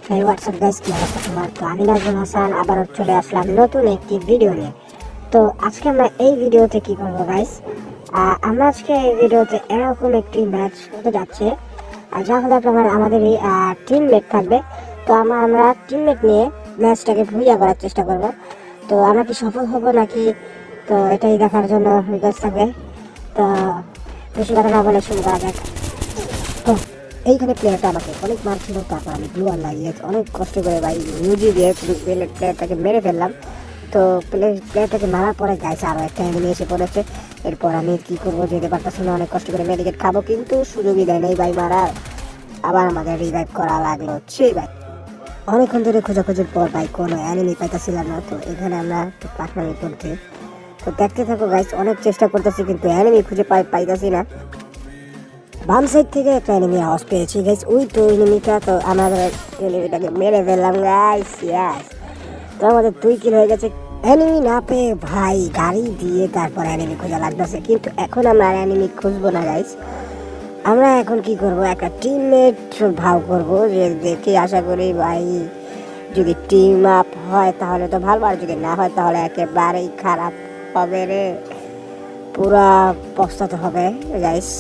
Hey, what's up guys? কি অবস্থা তোমার? তো আমি নাজমুল হাসান আবার চলে আসলাম নতুন একটি ভিডিও নিয়ে। তো আজকে আমরা এই ভিডিওতে কি করবো গাইস? আমরা আজকে এই ভিডিওতে এরকম একটি ম্যাচ হতে যাচ্ছে, আর যা হলো আমাদের এই টিমমেট থাকবে। তো আমরা টিমমেট নিয়ে ম্যাচটাকে ভুইয়া করার চেষ্টা করব। তো আমরা কি সফল হব নাকি, তো এটাই দেখার জন্য রিকোয়েস্ট থাকবে। তো বেশি কথা না বলে শুরু করা যাক। তো এইখানে প্লেয়ারটা আমাকে অনেক মারছিল, তারপর আমি ব্লু আর লাগিয়ে অনেক কষ্ট করে ভাই ইউজি দিয়ে প্লেয়ারটাকে মেরে ফেললাম। তো প্লেয়ারটাকে মারার পরে গাইছে আরও একটা এনিমি এসে পড়েছে। এরপর আমি কি করবো, যেতে পারতেছি না, অনেক কষ্ট করে মেডিকেট খাবো কিন্তু সুযোগই দেয় নেই ভাই মারার। আবার আমাদের রিভাইভ করা লাগলো সেই ভাই। অনেকক্ষণ ধরে খোঁজাখুঁজির পর ভাই কোনো এনিমি পাইতেছিলাম না। তো এখানে আমরা একটু পাকনামি করছি। তো দেখতে থাকো গাইস, অনেক চেষ্টা করতেছি কিন্তু এনিমি খুঁজে পাইতেছি না। বাম সাইড থেকে একটা এনিমি আওয়াজ পেয়েছি গাইস, ওই তো এনিমিটা। তো আমাদের এনিমিটাকে মেরে ফেললাম গাইস, ইয়াস। তো আমাদের 2 কিল হয়ে গেছে। এনিমি না পেয়ে ভাই গাড়ি দিয়ে তারপর এনিমি খোঁজা লাগতেছে, কিন্তু এখন আমরা আর এনিমি খুঁজবো না গাইস। আমরা এখন কি করব, একটা টিমমেট ভাও করব, যে দেখে আশা করি ভাই যদি টিম আপ হয় তাহলে তো ভালো, আর যদি না হয় তাহলে একেবারেই খারাপ হবে রে, পুরা পস্তাতে হবে গাইস।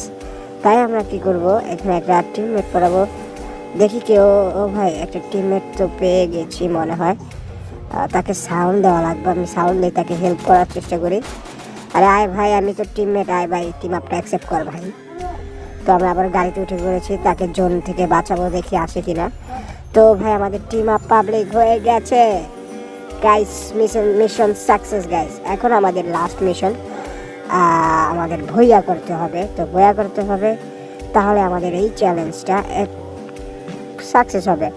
তাই আমরা কি করব, এখানে একটা টিমমেট পড়াবো, দেখি কেউ। ও ভাই একটা টিমমেট তো পেয়ে গেছি মনে হয়। তাকে সাউন্ড দেওয়া লাগবে, আমি সাউন্ড দিয়ে তাকে হেল্প করার চেষ্টা করি। আরে আয় ভাই, আমি তো টিমমেট, আয় ভাই টিম আপটা অ্যাকসেপ্ট কর ভাই। তো আমরা আবার গাড়িতে উঠে পড়েছি, তাকে জোন থেকে বাঁচাবো, দেখি আসে কিনা। তো ভাই আমাদের টিম আপ পাবলিক হয়ে গেছে গাইস, মিশন সাকসেস গাইস। এখন আমাদের লাস্ট মিশন, আমাদের ভইয়া করতে হবে। তো ভইয়া করতে হবে, তাহলে আমাদের এই চ্যালেঞ্জটা সাকসেস হবে।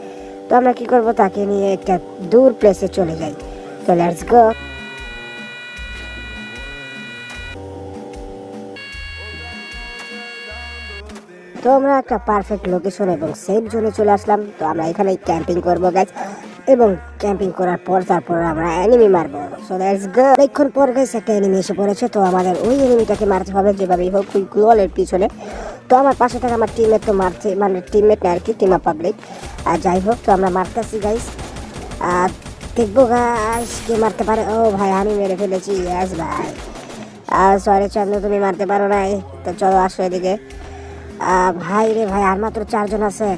তো আমরা কি করব, তাকে নিয়ে একটা দূর প্লেসে চলে যাই। তো লেটস গো। তো আমরা একটা পারফেক্ট লোকেশন এবং সেফ জোনে চলে আসলাম। তো আমরা এখানে ক্যাম্পিং করবো গাইস, এবং ক্যাম্পিং করার পর তারপর আমরা এনিমি মারবো। So let's go. অনেকক্ষণ পর গাইস একটা এনিমি এসে পড়েছে। তো আমাদের ওই এনিমিটাকে মারতে হবে যেভাবেই হোক, ওই গ্লোয়ালের পিছনে। তো আমার পাশে থাকা আমার টিমমেট তো মারছে, মানে টিমমেট না আর কি, টিম আপ পাবলিক। আর যাই হোক, তো আমরা মারতেছি গাইস, আর দেখবো গাইস কে মারতে পারে। ও ভাই আমি মেরে ফেলেছি, ইয়েস ভাই। সরি চন্দ্র, তুমি মারতে পারো নাই। তো চলো আসো এদিকে। ভাই রে ভাই, আর মাত্র 4 জন আছে,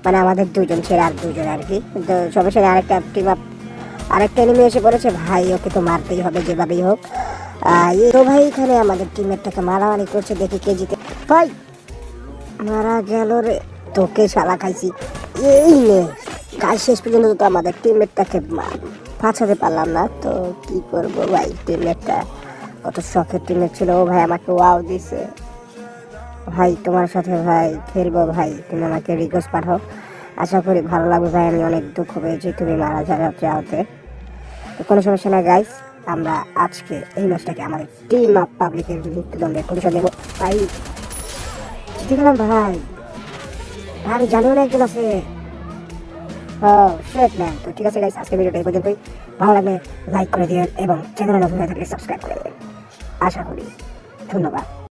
মানে আমাদের 2 জন ছেড়ে আর 2 জন আর কি। তো সবার সাথে আরেকটা টিম আপ, আরেকটা এনিমি এসে পড়েছে ভাই, ওকে তো মারতেই হবে যেভাবেই হোক। তো ভাই এখানে আমাদের টিমমেটটাকে মারামারি করছে, দেখি কে জিতে। ভাই মারা গেল রে, তোকে শালা খাইছি। এই নে কাজ শেষ পর্যন্ত তো আমাদের টিমমেটটাকে বাঁচাতে পারলাম না। তো কি করবো ভাই, টিমমেটটা কত শখের টিমমেট ছিল। ও ভাই আমাকে ওয়াও দিছে ভাই, তোমার সাথে ভাই খেলবো ভাই, তুমি আমাকে রিকোয়েস্ট পাঠাও, আশা করি ভালো লাগবে ভাই। আমি অনেক দুঃখ পেয়েছি তুমি মারা যাওয়াতে। তো কোনো সমস্যা না গাইস, আমরা আজকে এই ম্যাচটাকে আমাদের টিম আপ পাবলিকের মৃত্যুদণ্ডের পরিষদ দেবো ভাই। জিতে গেলাম ভাই, আমি জানিও না একজন আছে। তো ঠিক আছে গাইস, আজকে ভিডিওটা এই পর্যন্তই। ভালো লাগলে লাইক করে দিন এবং চ্যানেলে নতুন হয়ে থাকলে সাবস্ক্রাইব করে দেবেন, আশা করি। ধন্যবাদ।